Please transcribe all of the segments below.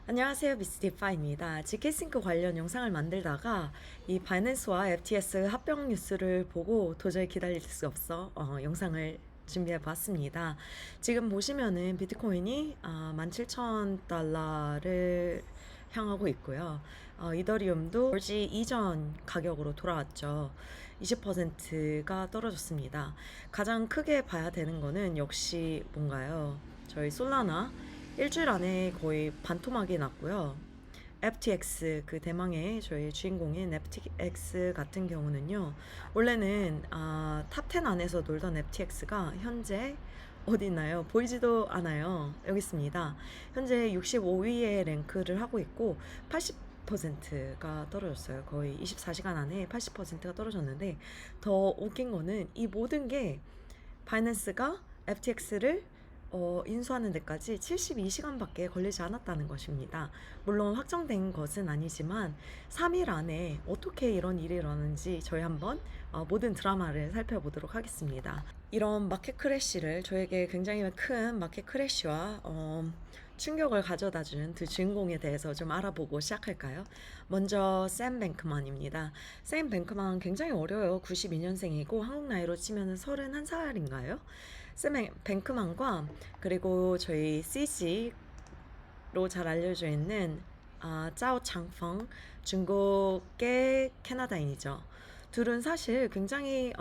안녕하세요, 미스 디파입니다. GK싱크 관련 영상을 만들다가 이 바이낸스와 FTX 합병 뉴스를 보고 도저히 기다릴 수 없어 영상을 준비해 봤습니다. 지금 보시면은 비트코인이 17,000달러를 향하고 있고요. 이더리움도 월지 이전 가격으로 돌아왔죠. 20%가 떨어졌습니다. 가장 크게 봐야 되는 거는 역시 뭔가요? 저희 솔라나 일주일 안에 거의 반토막이 났고요. FTX 그 대망의 저희 주인공인 FTX 같은 경우는요. 원래는 탑10 안에서 놀던 FTX가 현재 어디 있나요? 보이지도 않아요. 여기 있습니다. 현재 65위에 랭크를 하고 있고 80%가 떨어졌어요. 거의 24시간 안에 80%가 떨어졌는데 더 웃긴 거는 이 모든 게 바이낸스가 FTX를 인수하는 데까지 72시간밖에 걸리지 않았다는 것입니다. 물론 확정된 것은 아니지만 3일 안에 어떻게 이런 일이 일어나는지 저희 한번 모든 드라마를 살펴보도록 하겠습니다. 이런 마켓 크래쉬를 저에게 굉장히 큰 마켓 크래쉬와 충격을 가져다 준 두 주인공에 대해서 좀 알아보고 시작할까요? 먼저 샘 뱅크만입니다. 샘 뱅크만 굉장히 어려요. 92년생이고 한국 나이로 치면 31살인가요? 샘 뱅크만과 그리고 저희 CG로 잘 알려져 있는 짜오 장펑, 중국의 캐나다인이죠. 둘은 사실 굉장히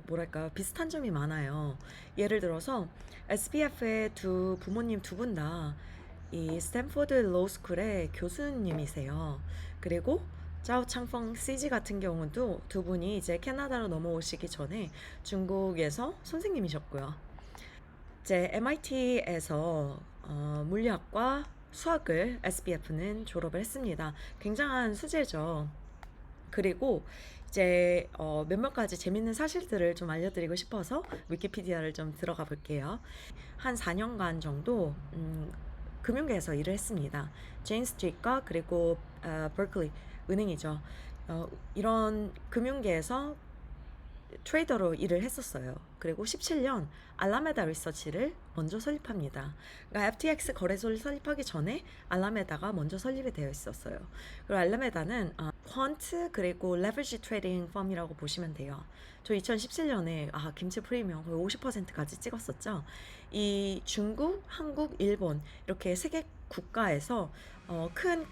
뭐랄까 비슷한 점이 많아요. 예를 들어서 SBF의 두 부모님 두 분 다 이 스탠포드 로스쿨의 교수님이세요. 그리고 짜오 창펑 CG 같은 경우도 두 분이 이제 캐나다로 넘어오시기 전에 중국에서 선생님이셨고요. 이제 MIT에서 물리학과 수학을 SBF는 졸업을 했습니다. 굉장한 수재죠. 그리고 이제 몇몇 가지 재밌는 사실들을 좀 알려드리고 싶어서 위키피디아를 좀 들어가 볼게요. 한 4년간 정도 금융계에서 일을 했습니다. 제인 스트리트과 그리고 버클리 은행이죠. 이런 금융계에서 트레이더로 일을 했었어요. 그리고 17년 알라메다 리서치를 먼저 설립합니다. 그러니까 FTX 거래소를 설립하기 전에 알라메다가 먼저 설립이 되어 있었어요. 그리고 알라메다는 퀀트 그리고 레버리지 트레이딩 펌이라고 보시면 돼요. 저 2017년에 김치 프리미엄 거의 50%까지 찍었었죠. 이 중국, 한국, 일본 이렇게 세 개 국가에서 큰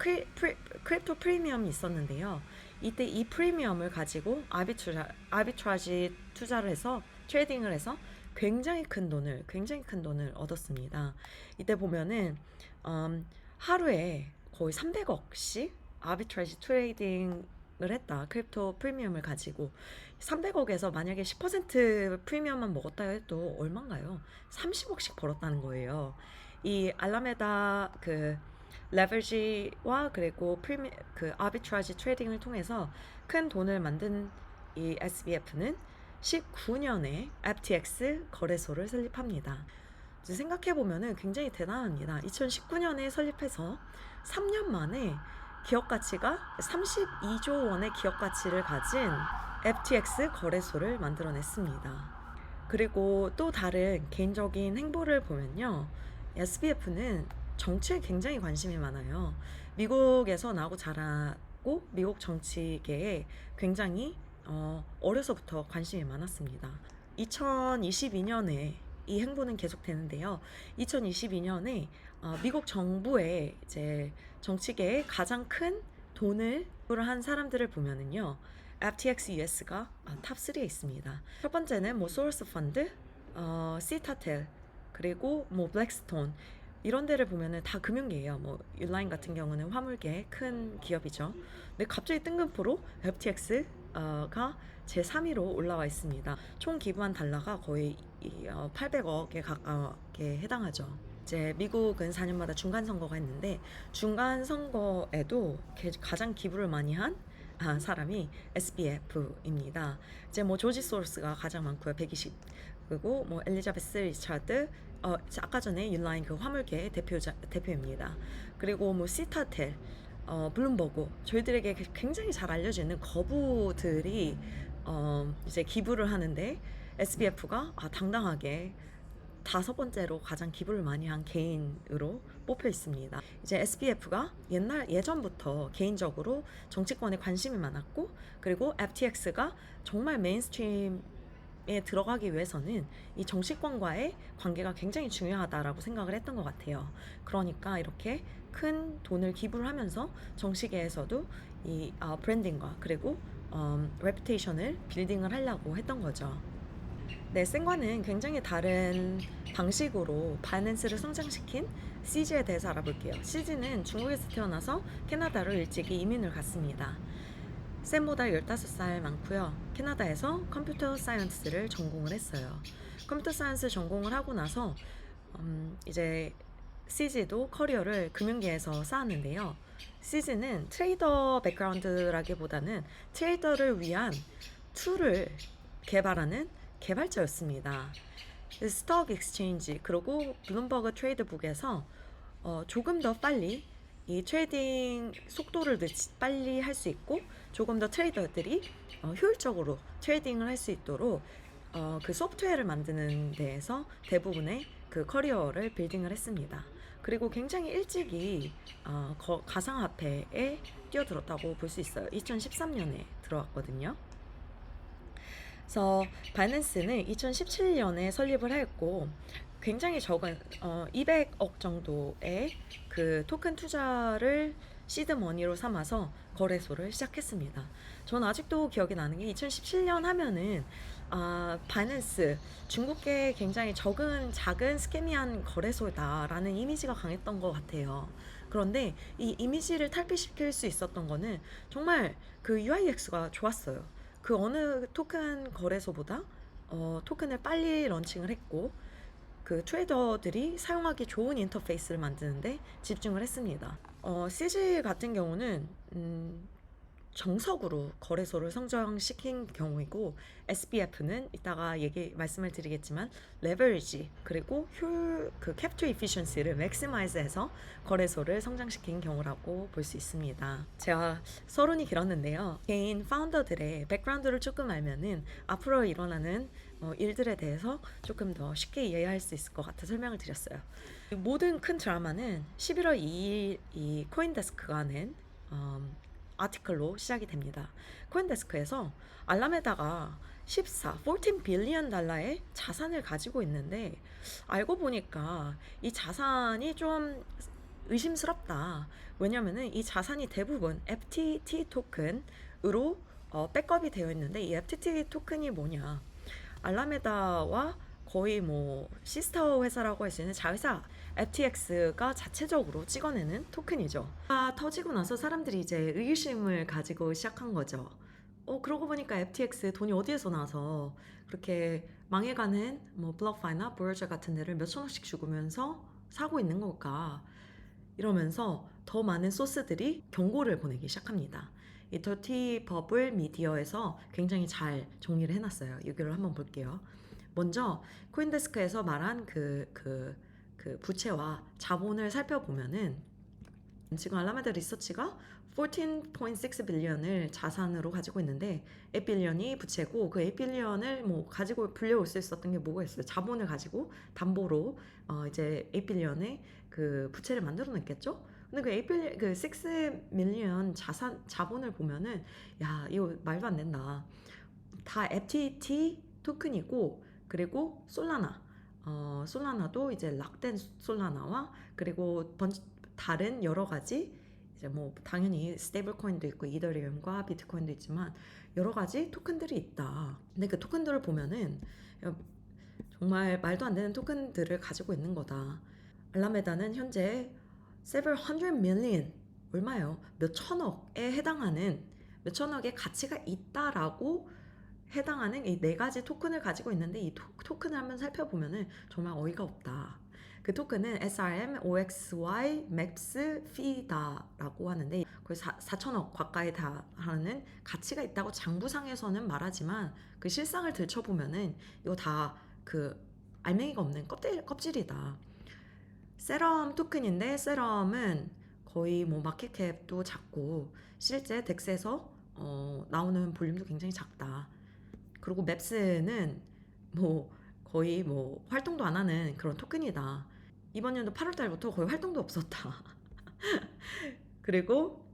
크립토 프리미엄이 있었는데요. 이때 이 프리미엄을 가지고 아비트라지 투자를 해서 트레이딩을 해서 굉장히 큰 돈을 얻었습니다. 이때 보면은 하루에 거의 300억씩 아비트라지 트레이딩을 했다. 크립토 프리미엄을 가지고 300억에서 만약에 10% 프리미엄만 먹었다 해도 얼마인가요? 30억씩 벌었다는 거예요. 이 알라메다 그 레버리지와 그리고 그 아비트라지 트레이딩을 통해서 큰 돈을 만든 이 SBF는 19년에 FTX 거래소를 설립합니다. 생각해 보면은 굉장히 대단합니다. 2019년에 설립해서 3년 만에 기업 가치가 32조 원의 기업 가치를 가진 FTX 거래소를 만들어냈습니다. 그리고 또 다른 개인적인 행보를 보면요. SBF는 정치에 굉장히 관심이 많아요. 미국에서 나고 자라고 미국 정치계에 굉장히 어려서부터 관심이 많았습니다. 2022년에 이 행보는 계속되는데요. 2022년에 미국 정부의 이제 정치계에 가장 큰 돈을 한 사람들을 보면은요. FTX US가 탑 3에 있습니다. 첫 번째는 뭐 소urce 펀드, 시타텔, 그리고 뭐 블랙스톤 이런 데를 보면은 다 금융계예요. 뭐 율라인 같은 경우는 화물계 큰 기업이죠. 근데 갑자기 뜬금포로 FTX가 제 3위로 올라와 있습니다. 총 기부한 달러가 거의 800억에 가깝게 해당하죠. 이제 미국은 4년마다 중간 선거가 있는데 중간 선거에도 가장 기부를 많이 한 사람이 SBF입니다. 이제 뭐 조지 소로스가 가장 많고요. 120. 그리고 뭐 엘리자베스 리차드 아까 전에 율라인 그 화물계 대표입니다. 그리고 뭐 시타텔 블룸버그 저희들에게 굉장히 잘 알려져 있는 거부들이 이제 기부를 하는데 SBF가 당당하게 다섯 번째로 가장 기부를 많이 한 개인으로 뽑혀 있습니다. 이제 SBF가 예전부터 개인적으로 정치권에 관심이 많았고, 그리고 FTX가 정말 메인스트림에 들어가기 위해서는 이 정치권과의 관계가 굉장히 중요하다라고 생각을 했던 것 같아요. 그러니까 이렇게 큰 돈을 기부를 하면서 정치계에서도 이 브랜딩과 그리고 레퓨테이션을 빌딩을 하려고 했던 거죠. 네, 쌩과는 굉장히 다른 방식으로 바이낸스를 성장시킨 CG에 대해서 알아볼게요. CG는 중국에서 태어나서 캐나다로 일찍이 이민을 갔습니다. 쌤보다 15살 많고요. 캐나다에서 컴퓨터 사이언스를 전공을 했어요. 컴퓨터 사이언스 전공을 하고 나서 이제 CG도 커리어를 금융계에서 쌓았는데요. CG는 트레이더 백그라운드라기보다는 트레이더를 위한 툴을 개발하는 개발자였습니다. 스톡 익스체인지 그리고 블룸버그 트레이드북에서 조금 더 빨리 이 트레이딩 속도를 빨리 할 수 있고 조금 더 트레이더들이 효율적으로 트레이딩을 할 수 있도록 그 소프트웨어를 만드는 데에서 대부분의 그 커리어를 빌딩을 했습니다. 그리고 굉장히 일찍이 가상화폐에 뛰어들었다고 볼 수 있어요. 2013년에 들어왔거든요. 그래서 바이낸스는 2017년에 설립을 했고 굉장히 적은 200억 정도의 그 토큰 투자를 시드 머니로 삼아서 거래소를 시작했습니다. 전 아직도 기억이 나는 게 2017년 하면은 바이낸스 중국계 굉장히 작은 스캐미한 거래소다라는 이미지가 강했던 것 같아요. 그런데 이 이미지를 탈피시킬 수 있었던 거는 정말 그 UIX가 좋았어요. 그 어느 토큰 거래소보다 토큰을 빨리 런칭을 했고 그 트레이더들이 사용하기 좋은 인터페이스를 만드는데 집중을 했습니다. CG 같은 경우는 정석으로 거래소를 성장시킨 경우이고 SBF는 이따가 말씀을 드리겠지만 레버리지 그리고 그 캐피털 이피션시를 맥시마이즈해서 거래소를 성장시킨 경우라고 볼 수 있습니다. 제가 서론이 길었는데요. 개인 파운더들의 백그라운드를 조금 알면은 앞으로 일어나는 일들에 대해서 조금 더 쉽게 이해할 수 있을 것 같아 설명을 드렸어요. 모든 큰 드라마는 11월 2일 이 코인데스크가 낸 아티클로 시작이 됩니다. 코인데스크에서 알라메다가 14 빌리언 달러의 자산을 가지고 있는데 알고 보니까 이 자산이 좀 의심스럽다. 왜냐면은 이 자산이 대부분 FTT 토큰으로 백업이 되어 있는데 이 FTT 토큰이 뭐냐? 알라메다와 거의 뭐 시스터 회사라고 할 수 있는 자회사 FTX가 자체적으로 찍어내는 토큰이죠. 터지고 나서 사람들이 이제 의구심을 가지고 시작한 거죠. 그러고 보니까 FTX 돈이 어디에서 나서 그렇게 망해가는 뭐 블록파이나 보여저 같은 데를 몇천억씩 죽으면서 사고 있는 걸까? 이러면서 더 많은 소스들이 경고를 보내기 시작합니다. 이 더티 버블 미디어에서 굉장히 잘 정리를 해놨어요. 여기를 한번 볼게요. 먼저 코인데스크에서 말한 그 부채와 자본을 살펴보면은 지금 알라메다 리서치가 14.6 빌리언을 자산으로 가지고 있는데 8 빌리언이 부채고 그 8 빌리언을 뭐 가지고 불려올 수 있었던 게 뭐가 있어요? 자본을 가지고 담보로 이제 8 빌리언의 그 부채를 만들어냈겠죠? 근데 그 8 빌리언 그 6 밀리언 자본을 보면은 야 이거 말도 안 된다. 다 FTT 토큰이고 그리고 솔라나도 이제 락된 솔라나와 그리고 다른 여러 가지 이제 뭐 당연히 스테이블 코인도 있고 이더리움과 비트코인도 있지만 여러 가지 토큰들이 있다. 근데 그 토큰들을 보면은 정말 말도 안 되는 토큰들을 가지고 있는 거다. 알라메다는 현재 several hundred million 얼마요? 몇 천억의 가치가 있다라고 해당하는 이 네 가지 토큰을 가지고 있는데 이 토큰을 한번 살펴보면은 정말 어이가 없다. 그 토큰은 SRM, OXY, MAX, FIDA라고 하는데 거의 4천억 가까이 다 하는 가치가 있다고 장부상에서는 말하지만 그 실상을 들춰보면은 이거 다 그 알맹이가 없는 껍질이다. 세럼 토큰인데 세럼은 거의 뭐 마켓캡도 작고 실제 덱스에서 나오는 볼륨도 굉장히 작다. 그리고 맵스는 뭐 거의 뭐 활동도 안 하는 그런 토큰이다. 이번 연도 8월 달부터 거의 활동도 없었다. 그리고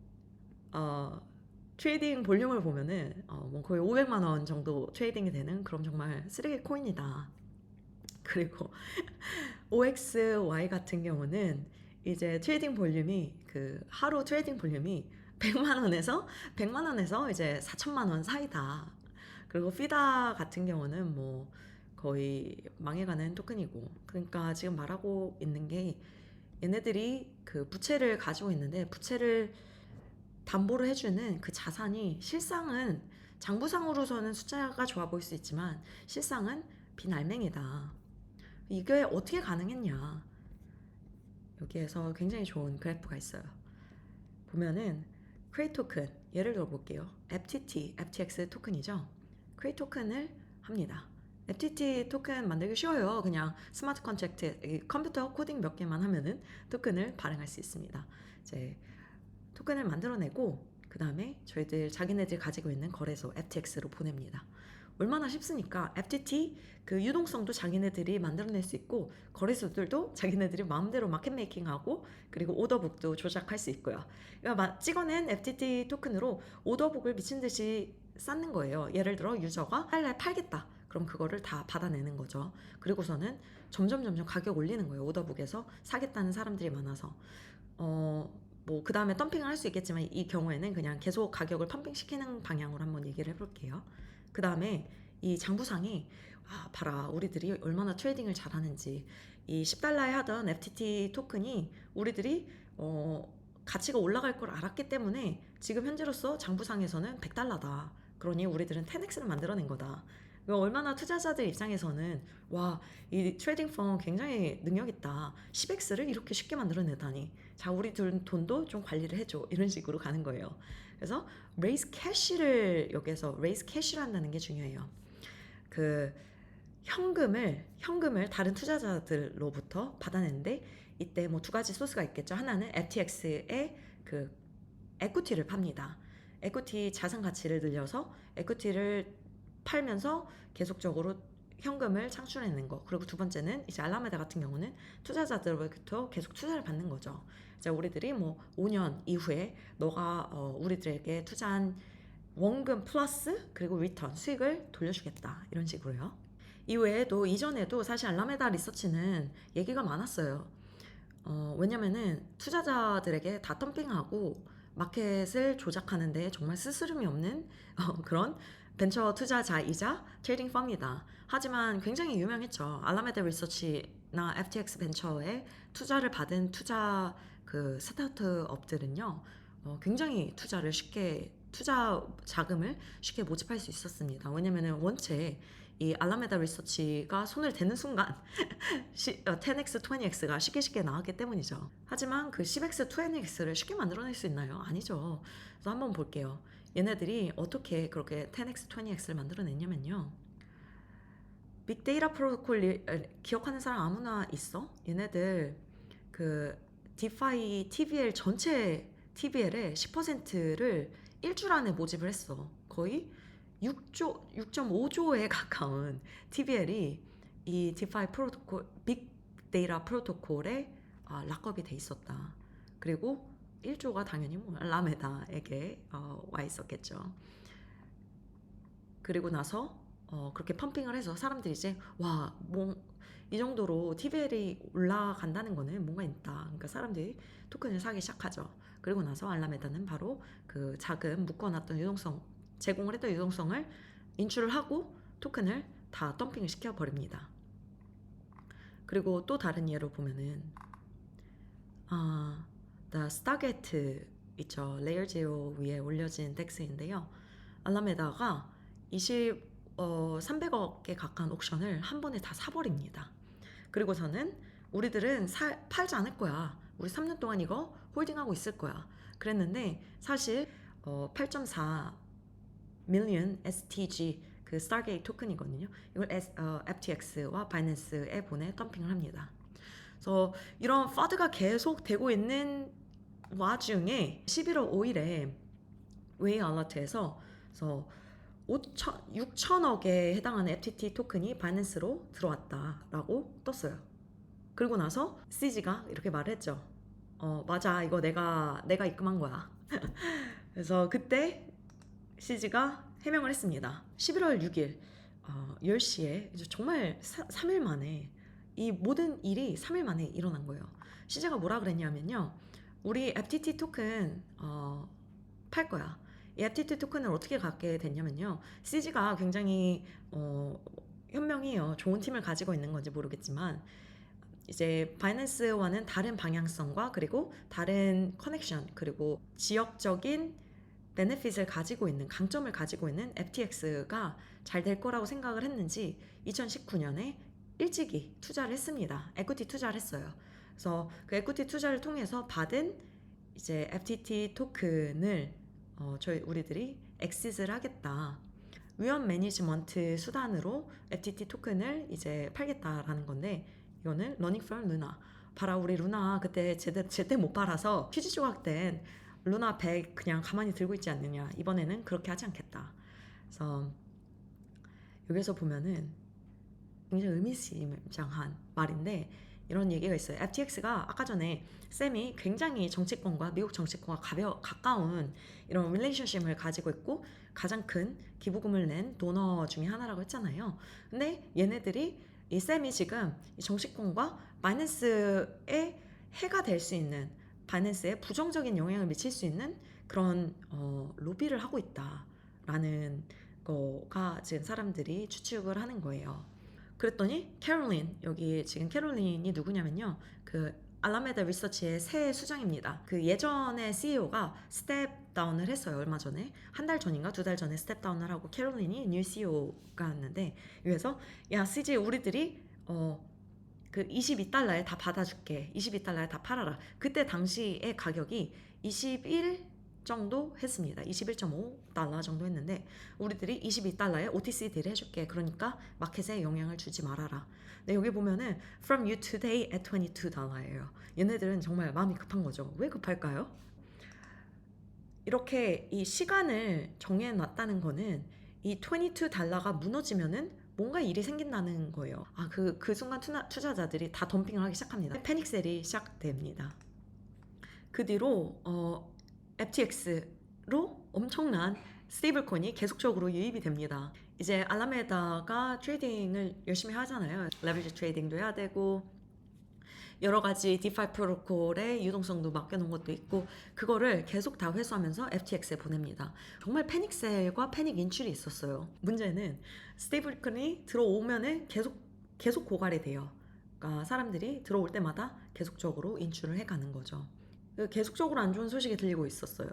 트레이딩 볼륨을 보면은 뭐 거의 500만 원 정도 트레이딩이 되는 그런 정말 쓰레기 코인이다. 그리고 OXY 같은 경우는 이제 트레이딩 볼륨이 그 하루 트레이딩 볼륨이 100만 원에서 이제 4천만 원 사이다. 그리고 피다 같은 경우는 뭐 거의 망해가는 토큰이고, 그러니까 지금 말하고 있는 게 얘네들이 그 부채를 가지고 있는데 부채를 담보를 해주는 그 자산이 실상은 장부상으로서는 숫자가 좋아 보일 수 있지만 실상은 빈알맹이다. 이게 어떻게 가능했냐? 여기에서 굉장히 좋은 그래프가 있어요. 보면은 크레이 토큰, 예를 들어 볼게요. FTT, FTX 토큰이죠. 크레이 토큰을 합니다. FTT 토큰 만들기 쉬워요. 그냥 스마트 컨트랙트, 컴퓨터 코딩 몇 개만 하면은 토큰을 발행할 수 있습니다. 이제 토큰을 만들어내고 그 다음에 저희들 자기네들 가지고 있는 거래소 FTX로 보냅니다. 얼마나 쉽습니까? FTT 그 유동성도 자기네들이 만들어낼 수 있고 거래소들도 자기네들이 마음대로 마켓 메이킹하고 그리고 오더북도 조작할 수 있고요. 그러니까 찍어낸 FTT 토큰으로 오더북을 미친 듯이 쌓는 거예요. 예를 들어 유저가 팔래 팔겠다. 그럼 그거를 다 받아내는 거죠. 그리고서는 점점 가격 올리는 거예요. 오더북에서 사겠다는 사람들이 많아서. 뭐 그 다음에 덤핑을 할 수 있겠지만 이 경우에는 그냥 계속 가격을 펌핑시키는 방향으로 한번 얘기를 해볼게요. 그 다음에 이 장부상이 봐라 우리들이 얼마나 트레이딩을 잘하는지, 이 10달러에 하던 FTT 토큰이 우리들이 가치가 올라갈 걸 알았기 때문에 지금 현재로서 장부상에서는 100달러다. 그러니 우리들은 10x를 만들어낸 거다. 얼마나 투자자들 입장에서는 와, 이 트레이딩 펌 굉장히 능력 있다. 10x를 이렇게 쉽게 만들어내다니. 자, 우리 돈도 좀 관리를 해줘. 이런 식으로 가는 거예요. 그래서 raise cash를 여기서 raise cash를 한다는 게 중요해요. 그 현금을 다른 투자자들로부터 받아내는데 이때 뭐 두 가지 소스가 있겠죠. 하나는 FTX의 그 에퀴티를 팝니다. 에퀴티 자산 가치를 늘려서 에퀴티를 팔면서 계속적으로 현금을 창출해내는 거. 그리고 두 번째는 이제 알라메다 같은 경우는 투자자들로부터 계속 투자를 받는 거죠. 이제 우리들이 뭐 5년 이후에 너가 우리들에게 투자한 원금 플러스 그리고 리턴 수익을 돌려주겠다, 이런 식으로요. 이외에도 이전에도 사실 알라메다 리서치는 얘기가 많았어요. 왜냐면은 투자자들에게 다 덤핑하고 마켓을 조작하는데 정말 스스럼이 없는 그런 벤처 투자자이자 트레이딩 펌이다. 하지만 굉장히 유명했죠. 알라메다 리서치나 FTX 벤처에 투자를 받은 투자 그 스타트업들은요, 굉장히 투자 자금을 쉽게 모집할 수 있었습니다. 왜냐면은 원체 이 알라메다 리서치가 손을 대는 순간 10x, 20x가 쉽게 나왔기 때문이죠. 하지만 그 10x, 20x를 쉽게 만들어낼 수 있나요? 아니죠. 그래서 한번 볼게요. 얘네들이 어떻게 그렇게 10x, 20x를 만들어냈냐면요. 빅데이터 프로토콜 기억하는 사람 아무나 있어? 얘네들 그 디파이 TVL 전체 TVL의 10%를 일주일 안에 모집을 했어. 거의 6.5조에 가까운 TVL이 이 디파이 프로토콜, 빅데이터 프로토콜에 락업이 돼 있었다. 그리고 1조가 당연히 뭐 라메다에게 와 있었겠죠. 그리고 나서 그렇게 펌핑을 해서 사람들이 이제 와, 뭐 이 정도로 TVL이 올라간다는 거는 뭔가 있다. 그러니까 사람들이 토큰을 사기 시작하죠. 그리고 나서 알라메다는 바로 그 자금 묶어놨던 유동성, 제공을 했던 유동성을 인출을 하고 토큰을 다 덤핑을 시켜버립니다. 그리고 또 다른 예로 보면은 The Stargate 있죠. 레이어 제로 위에 올려진 덱스인데요. 알라메다가 300억에 가까운 옥션을 한 번에 다 사버립니다. 그리고서는 우리들은 팔지 않을 거야. 우리 3년 동안 이거 홀딩하고 있을 거야. 그랬는데 사실 8.4 밀리언 STG 그 스타게이트 토큰이거든요. 이걸 FTX와 바이낸스에 보내 덤핑을 합니다. 그래서 이런 파드가 계속 되고 있는 와중에 11월 5일에 웨이 알러트에서 그래서 6천억에 해당하는 FTT 토큰이 바이낸스로 들어왔다라고 떴어요. 그리고 나서 CG가 이렇게 말했죠. 맞아, 이거 내가 입금한 거야. 그래서 그때 CG가 해명을 했습니다. 11월 6일 10시에 정말 3일 만에 이 모든 일이 3일 만에 일어난 거예요. CG가 뭐라 그랬냐면요. 우리 FTT 토큰 팔 거야. 이 FTT 토큰을 어떻게 갖게 됐냐면요. CG가 굉장히 현명히 좋은 팀을 가지고 있는 건지 모르겠지만 이제 바이낸스와는 다른 방향성과 그리고 다른 커넥션 그리고 지역적인 베네핏을 가지고 있는 강점을 가지고 있는 FTX가 잘 될 거라고 생각을 했는지 2019년에 일찍이 투자를 했습니다. 에퀴티 투자를 했어요. 그래서 그 에퀴티 투자를 통해서 받은 이제 FTT 토큰을 우리들이 엑시스를 하겠다. 위험 매니지먼트 수단으로 FTT 토큰을 이제 팔겠다라는 건데 이거는 러닝 for 루나. 봐라 우리 루나 그때 제때 못 팔아서 휴지 조각된 루나 100 그냥 가만히 들고 있지 않느냐. 이번에는 그렇게 하지 않겠다. 그래서 여기서 보면은 굉장히 의미심장한 말인데 이런 얘기가 있어요. FTX가 아까 전에 쌤이 굉장히 정치권과 미국 정치권과 가까운 이런 릴레이션십을 가지고 있고 가장 큰 기부금을 낸 도너 중에 하나라고 했잖아요. 근데 얘네들이 이 쌤이 지금 이 정치권과 바이낸스에 해가 될 수 있는 바이낸스에 부정적인 영향을 미칠 수 있는 그런 로비를 하고 있다라는 거가 지금 사람들이 추측을 하는 거예요. 그랬더니 캐롤린, 여기 지금 캐롤린이 누구냐면요. 그 알라메다 리서치의 새 수장입니다. 그 예전에 CEO가 스텝 다운을 했어요. 얼마 전에. 한 달 전인가 두 달 전에 스텝 다운을 하고 캐롤린이 뉴 CEO가 왔는데 여기서 야 CG 우리들이 그 22달러에 다 받아줄게. 22달러에 다 팔아라. 그때 당시의 가격이 21 정도 했습니다. 21.5달러 정도 했는데 우리들이 22달러에 OTC 딜 해줄게. 그러니까 마켓에 영향을 주지 말아라. 근데 여기 보면은 From you today at $22예요. 얘네들은 정말 마음이 급한 거죠. 왜 급할까요? 이렇게 이 시간을 정해놨다는 거는 이 22달러가 무너지면은 뭔가 일이 생긴다는 거예요. 그 순간 투자자들이 다 덤핑을 하기 시작합니다. 패닉셀이 시작됩니다. 그 뒤로 FTX로 엄청난 스테이블 코인이 계속적으로 유입이 됩니다. 이제 알라메다가 트레이딩을 열심히 하잖아요. 레버리지 트레이딩도 해야 되고 여러 가지 디파이 프로토콜의 유동성도 맡겨놓은 것도 있고 그거를 계속 다 회수하면서 FTX에 보냅니다. 정말 패닉셀과 패닉 인출이 있었어요. 문제는 스테이블 코인이 들어오면은 계속 고갈이 돼요. 그러니까 사람들이 들어올 때마다 계속적으로 인출을 해가는 거죠. 계속적으로 안 좋은 소식이 들리고 있었어요.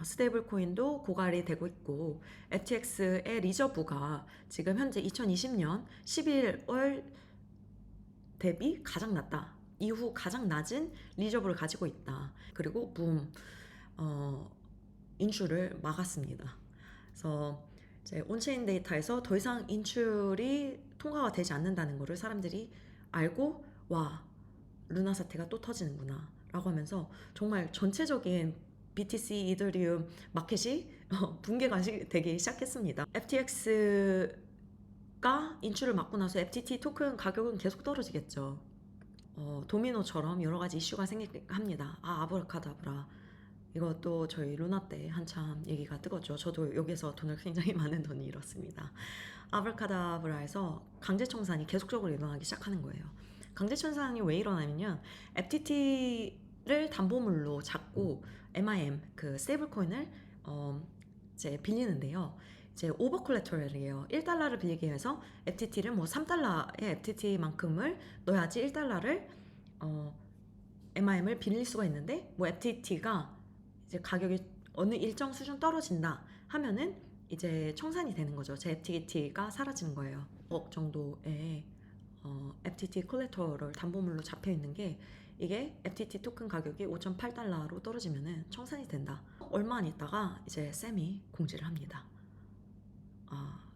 스테이블 코인도 고갈이 되고 있고 FTX의 리저브가 지금 현재 2020년 11월 대비 가장 낮다. 이후 가장 낮은 리저브를 가지고 있다. 그리고 인출을 막았습니다. 그래서 이제 온체인 데이터에서 더 이상 인출이 통과가 되지 않는다는 것을 사람들이 알고 와 루나 사태가 또 터지는구나 라고 하면서 정말 전체적인 BTC 이더리움 마켓이 붕괴가 되기 시작했습니다. FTX가 인출을 막고 나서 FTT 토큰 가격은 계속 떨어지겠죠. 도미노처럼 여러 가지 이슈가 생깁니다. 아브라카다브라. 이것도 저희 루나 때 한참 얘기가 뜨겁죠. 저도 여기서 돈을 굉장히 많은 돈이 잃었습니다. 아브라카다브라에서 강제청산이 계속적으로 일어나기 시작하는 거예요. 강제청산이 왜 일어나냐면 FTT를 담보물로 잡고 MIM 그 스테이블 코인을 이제 빌리는데요. 이제 오버 콜레터럴이에요. 1달러를 빌리기 위해서 FTT를 뭐 3달러의 FTT만큼을 넣어야지 1달러를 MIM을 빌릴 수가 있는데 뭐 FTT가 이제 가격이 어느 일정 수준 떨어진다 하면은 이제 청산이 되는 거죠. 제 FTT가 사라지는 거예요. 5억 정도의 FTT 콜레터럴 담보물로 잡혀 있는 게 이게 FTT 토큰 가격이 5.8달러로 떨어지면은 청산이 된다. 얼마 안 있다가 이제 쌤이 공지를 합니다.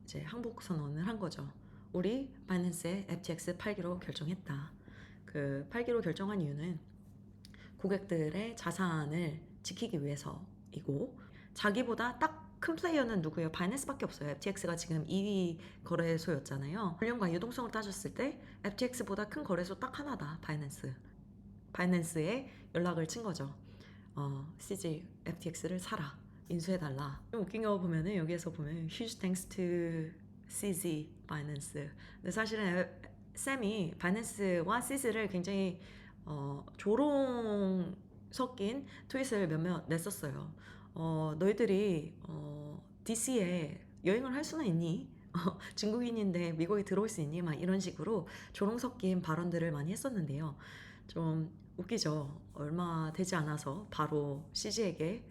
이제 항복 선언을 한 거죠. 우리 바이낸스에 FTX 팔기로 결정했다. 그 팔기로 결정한 이유는 고객들의 자산을 지키기 위해서이고 자기보다 딱 큰 플레이어는 누구예요? 바이낸스밖에 없어요. FTX가 지금 2위 거래소였잖아요. 볼륨과 유동성을 따졌을 때 FTX보다 큰 거래소 딱 하나다. 바이낸스. 바이낸스에 연락을 친 거죠. CG FTX를 사라. 인수해달라. 좀 웃긴 거 보면은 여기에서 보면 huge thanks to CZ 바이낸스. 근데 사실은 샘이 바이낸스와 CZ를 굉장히 조롱 섞인 트윗을 몇몇 냈었어요. 너희들이 DC에 여행을 할 수는 있니? 중국인인데 미국에 들어올 수 있니? 막 이런 식으로 조롱 섞인 발언들을 많이 했었는데요. 좀 웃기죠. 얼마 되지 않아서 바로 CG에게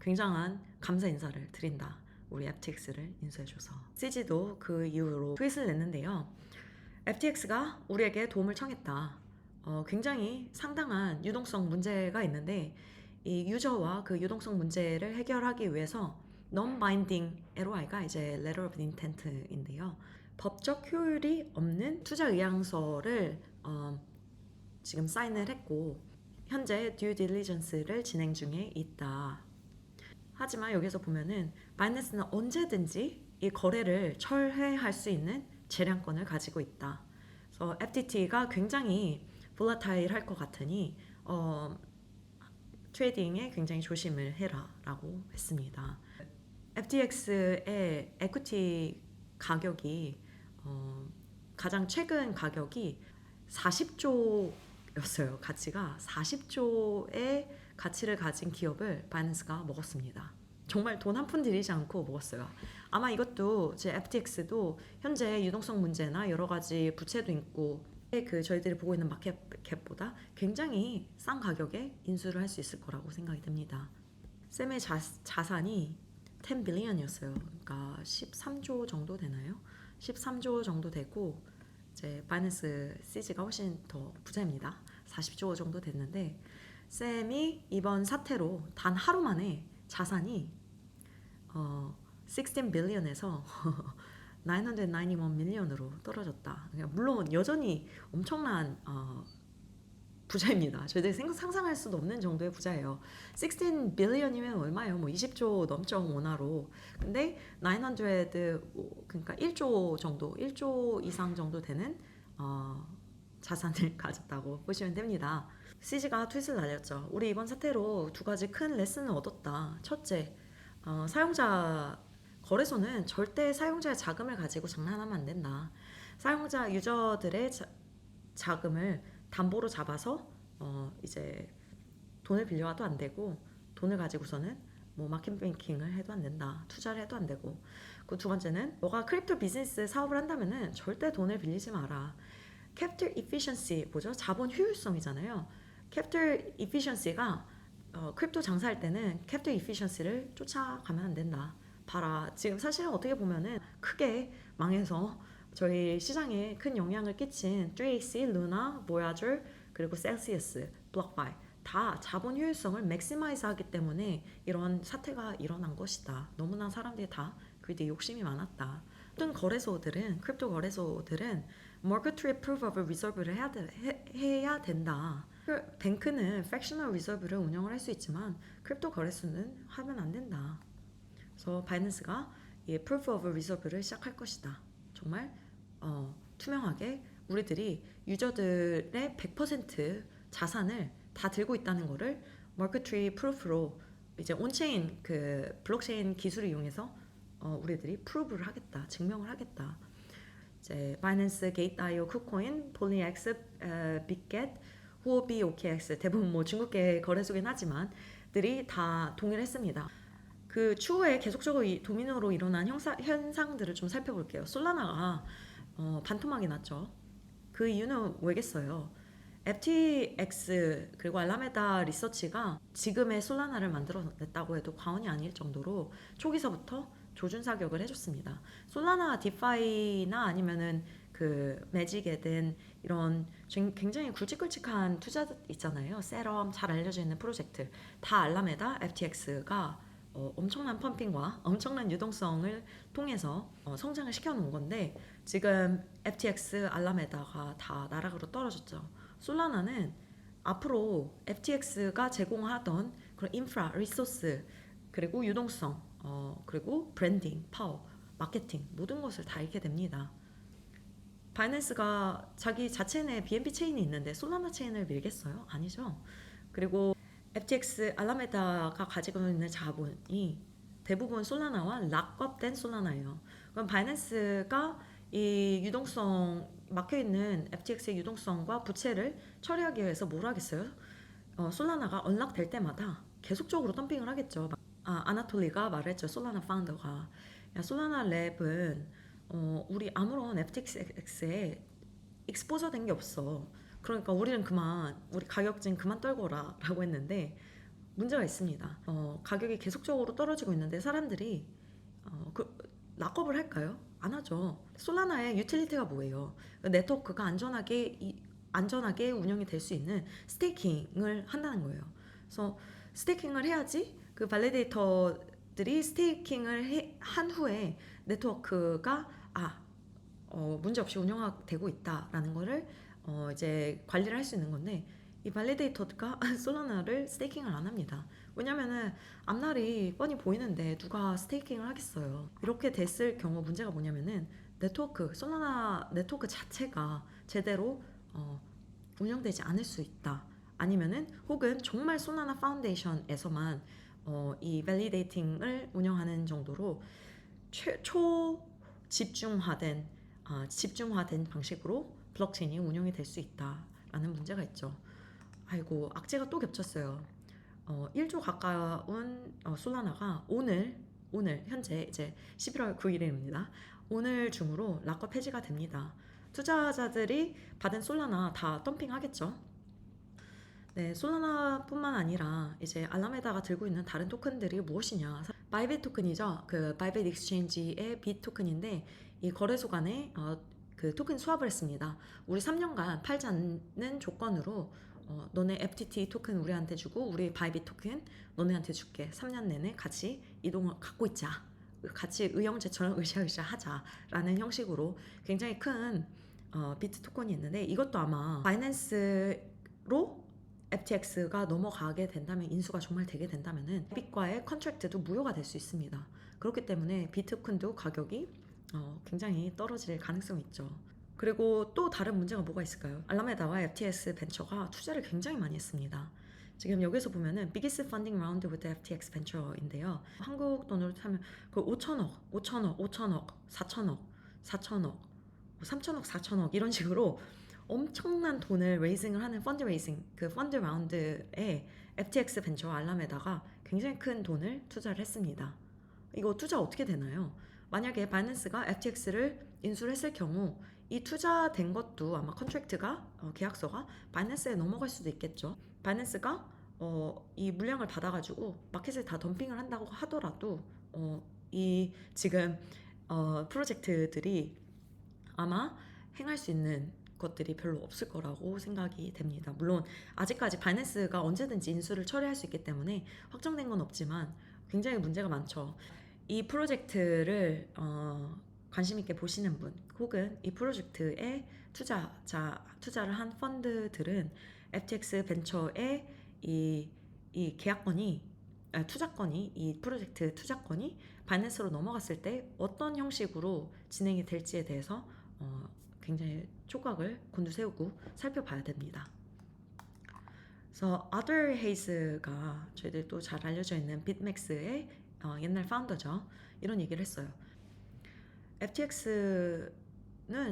굉장한 감사 인사를 드린다. 우리 FTX를 인수해줘서. CG도 그 이후로 트윗을 냈는데요. FTX가 우리에게 도움을 청했다. 굉장히 상당한 유동성 문제가 있는데 이 유저와 그 유동성 문제를 해결하기 위해서 Non-Binding LOI가 이제 Letter of Intent인데요. 법적 효율이 없는 투자 의향서를 지금 사인을 했고 현재 due diligence를 진행 중에 있다. 하지만 여기서 보면은 바이낸스는 언제든지 이 거래를 철회할 수 있는 재량권을 가지고 있다. 그래서 FTT가 굉장히 volatile 할 것 같으니 트레이딩에 굉장히 조심을 해라 라고 했습니다. FTX의 에퀴티 가격이 가장 최근 가격이 40조였어요. 가치가 40조의 가치를 가진 기업을 바이낸스가 먹었습니다. 정말 돈 한 푼 들이지 않고 먹었어요. 아마 이것도 제 FTX도 현재 유동성 문제나 여러 가지 부채도 있고 그 저희들이 보고 있는 마켓캡보다 굉장히 싼 가격에 인수를 할 수 있을 거라고 생각이 듭니다. 샘의 자산이 10 빌리언이었어요. 그러니까 13조 정도 되나요? 13조 정도 되고 이제 바이낸스 CG가 훨씬 더 부자입니다. 40조 정도 됐는데 샘이 이번 사태로 단 하루 만에 자산이 16 빌리언에서 991 밀리언으로 떨어졌다. 그러니까 물론 여전히 엄청난 부자입니다. 저희들이 상상할 수도 없는 정도의 부자예요. 16 빌리언이면 얼마예요? 뭐 20조 넘죠, 원화로. 근데 900 그러니까 1조 정도, 1조 이상 정도 되는 자산을 가졌다고 보시면 됩니다. CG가 트윗을 날렸죠. 우리 이번 사태로 두 가지 큰 레슨을 얻었다. 첫째, 사용자 거래소는 절대 사용자의 자금을 가지고 장난하면 안 된다. 사용자 유저들의 자금을 담보로 잡아서 이제 돈을 빌려와도 안 되고 돈을 가지고서는 뭐 마켓 뱅킹을 해도 안 된다. 투자를 해도 안 되고. 그 두 번째는 너가 크립토 비즈니스 사업을 한다면은 절대 돈을 빌리지 마라. 캐피털 이피션시 뭐죠? 자본 효율성이잖아요. 캐피털 이피션시가 크립토 장사할 때는 캐피털 이피션시를 쫓아가면 안 된다. 봐라. 지금 사실은 어떻게 보면은 크게 망해서 저희 시장에 큰 영향을 끼친 3AC, 루나, 보야저, 그리고 셀시어스, 블록바이 다 자본 효율성을 맥시마이즈 하기 때문에 이런 사태가 일어난 것이다. 너무나 사람들이 다 그에 욕심이 많았다. 모든 거래소들은 크립토 거래소들은 Market Proof of Reserve를 해야 된다. 뱅크는 Fractional Reserve를 운영을 할 수 있지만 크립토 거래소는 하면 안 된다. 그래서 바이낸스가 이 Proof of Reserve를 시작할 것이다. 정말 투명하게 우리들이 유저들의 100% 자산을 다 들고 있다는 거를 Market Proof로 이제 온체인 그 블록체인 기술을 이용해서 우리들이 프루브를 하겠다, 증명을 하겠다. 이제 바이낸스, 게이트.io, 쿠코인, 폴리엑스, 빅겟, 후오비, OKX 대부분 뭐 중국계 거래소긴 하지만들이 다 동일했습니다. 그 추후에 계속적으로 도미노로 일어난 현상들을 좀 살펴볼게요. 솔라나가 반토막이 났죠. 그 이유는 왜겠어요? FTX 그리고 알라메다 리서치가 지금의 솔라나를 만들어냈다고 해도 과언이 아닐 정도로 초기서부터 조준 사격을 해줬습니다. 솔라나 디파이나 아니면은 그 매직에든 이런 굉장히 굵직굵직한 투자 있잖아요. 세럼 잘 알려져 있는 프로젝트 다 알라메다, FTX가 엄청난 펌핑과 엄청난 유동성을 통해서 성장을 시켜놓은 건데 지금 FTX, 알라메다가 다 나락으로 떨어졌죠. 솔라나는 앞으로 FTX가 제공하던 그런 인프라, 리소스 그리고 유동성 그리고 브랜딩, 파워, 마케팅 모든 것을 다 잃게 됩니다. 바이낸스가 자기 자체 내 BNB 체인이 있는데 솔라나 체인을 밀겠어요? 아니죠. 그리고 FTX 알라메다가 가지고 있는 자본이 대부분 솔라나와 락업된 솔라나예요. 그럼 바이낸스가 이 유동성 막혀있는 FTX의 유동성과 부채를 처리하기 위해서 뭘 하겠어요? 솔라나가 언락될 때마다 계속적으로 덤핑을 하겠죠. 아나톨리가 말했죠. 솔라나 파운더가 야, 솔라나 랩은 우리 아무런 FTX에 익스포저 된 게 없어. 그러니까 우리 가격증 그만 떨거라 라고 했는데 문제가 있습니다. 가격이 계속적으로 떨어지고 있는데 사람들이 락업을 할까요? 안 하죠. 솔라나의 유틸리티가 뭐예요? 네트워크가 안전하게 운영이 될 수 있는 스테이킹을 한다는 거예요. 그래서 스테이킹을 해야지 그 발리데이터들이 스테이킹을 한 후에 네트워크가 문제없이 운영되고 있다라는 거를 이제 관리를 할 수 있는 건데 이 발리데이터가 솔라나를 스테이킹을 안 합니다. 왜냐면은 앞날이 뻔히 보이는데 누가 스테이킹을 하겠어요. 이렇게 됐을 경우 문제가 뭐냐면은 솔라나 네트워크 자체가 제대로 운영되지 않을 수 있다. 아니면은 혹은 정말 솔라나 파운데이션에서만 이 밸리데이팅을 운영하는 정도로 집중화된 방식으로 블록체인이 운영이 될 수 있다라는 문제가 있죠. 아이고 악재가 또 겹쳤어요. 1조 가까운 솔라나가 오늘 현재 이제 11월 9일입니다. 오늘 중으로 락업 폐지가 됩니다. 투자자들이 받은 솔라나 다 덤핑하겠죠. 네, 솔라나뿐만 아니라 이제 알라메다가 들고 있는 다른 토큰들이 무엇이냐? 바이빗 토큰이죠. 그 바이빗 익스체인지의 빗 토큰인데 이 거래소 간에 그 토큰 수합을 했습니다. 우리 3년간 팔지 않는 조건으로 너네 FTT 토큰 우리한테 주고 우리 바이빗 토큰 너네한테 줄게. 3년 내내 같이 이동을 갖고 있자. 같이 의형제처럼 으쌰으쌰 하자라는 형식으로 굉장히 큰 비트 토큰이 있는데 이것도 아마 바이낸스로 FTX가 넘어가게 된다면 인수가 정말 되게 된다면은 빗과의 컨트랙트도 무효가 될 수 있습니다. 그렇기 때문에 비트코인도 가격이 굉장히 떨어질 가능성이 있죠. 그리고 또 다른 문제가 뭐가 있을까요? 알라메다와 FTX 벤처가 투자를 굉장히 많이 했습니다. 지금 여기서 보면은 biggest funding round with FTX venture인데요. 한국 돈으로 하면 그 5천억, 4천억, 3천억, 4천억 이런 식으로 엄청난 돈을 레이징을 하는 펀드 라운드에 FTX 벤처와 알라메다가 굉장히 큰 돈을 투자를 했습니다. 이거 투자 어떻게 되나요? 만약에 바이낸스가 FTX를 인수를 했을 경우 이 투자된 것도 아마 계약서가 바이낸스에 넘어갈 수도 있겠죠. 바이낸스가 이 물량을 받아가지고 마켓에 다 덤핑을 한다고 하더라도 이 지금 프로젝트들이 아마 행할 수 있는 것들이 별로 없을 거라고 생각이 됩니다. 물론 아직까지 바이낸스가 언제든지 인수를 처리할 수 있기 때문에 확정된 건 없지만 굉장히 문제가 많죠. 이 프로젝트를 관심 있게 보시는 분 혹은 이 프로젝트에 투자를 한 펀드들은 FTX 벤처의 이 투자권이 이 프로젝트 투자권이 바이낸스로 넘어갔을 때 어떤 형식으로 진행이 될지에 대해서 굉장히 촉각을 곤두세우고 살펴봐야 됩니다. 그래서 아더 헤이즈가 저희들 또 잘 알려져 있는 빗맥스의 옛날 파운더죠. 이런 얘기를 했어요. FTX는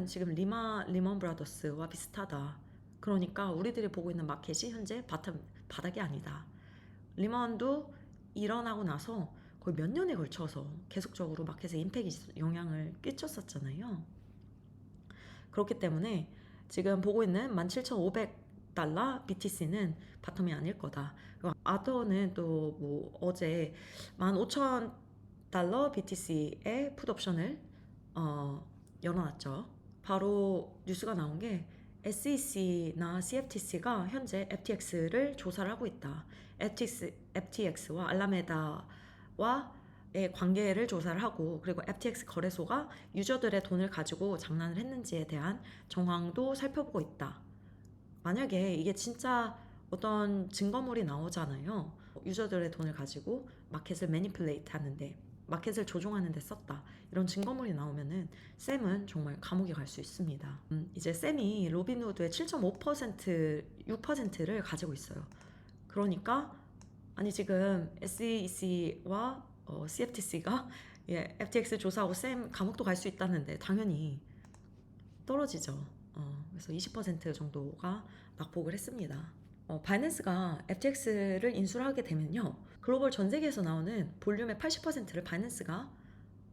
지금 리먼 브라더스와 비슷하다. 그러니까 우리들이 보고 있는 마켓이 현재 바닥이 아니다. 리먼도 일어나고 나서 거의 몇 년에 걸쳐서 계속적으로 마켓에 영향을 끼쳤었잖아요. 그렇기 때문에 지금 보고 있는 17,500달러 BTC는 바텀이 아닐 거다. 아더는 또 뭐 어제 15,000달러 BTC의 풋옵션을 열어놨죠. 바로 뉴스가 나온 게 SEC나 CFTC가 현재 FTX를 조사를 하고 있다. FTX와 알라메다와의 관계를 조사를 하고 그리고 FTX 거래소가 유저들의 돈을 가지고 장난을 했는지에 대한 정황도 살펴보고 있다. 만약에 이게 진짜 어떤 증거물이 나오잖아요. 유저들의 돈을 가지고 마켓을 매니플레이트 하는데 마켓을 조종하는 데 썼다. 이런 증거물이 나오면은 샘은 정말 감옥에 갈 수 있습니다. 이제 샘이 로빈후드의 7.5%, 6%를 가지고 있어요. 그러니까 아니 지금 SEC와 CFTC가 예, FTX 조사하고 샘 감옥도 갈 수 있다는데 당연히 떨어지죠. 그래서 20% 정도가 낙폭을 했습니다. 바이낸스가 FTX를 인수를 하게 되면요. 글로벌 전 세계에서 나오는 볼륨의 80%를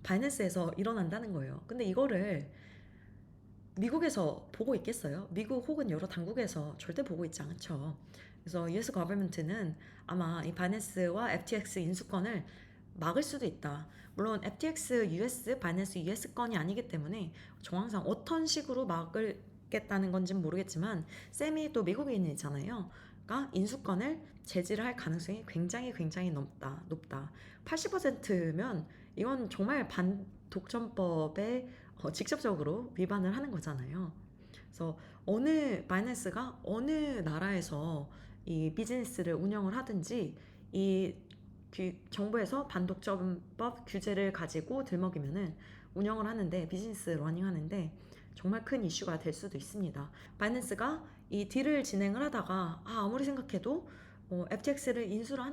바이낸스에서 일어난다는 거예요. 근데 이거를 미국에서 보고 있겠어요? 미국 혹은 여러 당국에서 절대 보고 있지 않죠. 그래서 US 거버먼트는 아마 이 바이낸스와 FTX 인수권을 막을 수도 있다. 물론 FTX US, 바이낸스 US 건이 아니기 때문에 정황상 어떤 식으로 막을겠다는 건지는 모르겠지만 샘이 또 미국인이잖아요. 그러니까 인수권을 제지를 할 가능성이 굉장히 높다. 80%면 이건 정말 반독점법에 직접적으로 위반을 하는 거잖아요. 그래서 바이낸스가 어느 나라에서 이 비즈니스를 운영을 하든지 이 정부에서 반독점법 규제를 가지고 들먹이면은 운영을 하는데 비즈니스 러닝하는데 정말 큰 이슈가 될 수도 있습니다. 바이낸스가 이 딜을 진행을 하다가 아무리 생각해도 FTX를 인수를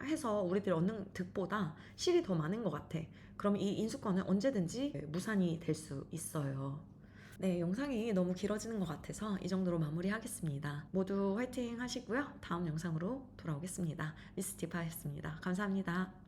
해서 우리들이 얻는 득보다 실이 더 많은 것 같아. 그럼 이 인수권은 언제든지 무산이 될 수 있어요. 네, 영상이 너무 길어지는 것 같아서 이 정도로 마무리하겠습니다. 모두 화이팅 하시고요. 다음 영상으로 돌아오겠습니다. 미스티파였습니다. 감사합니다.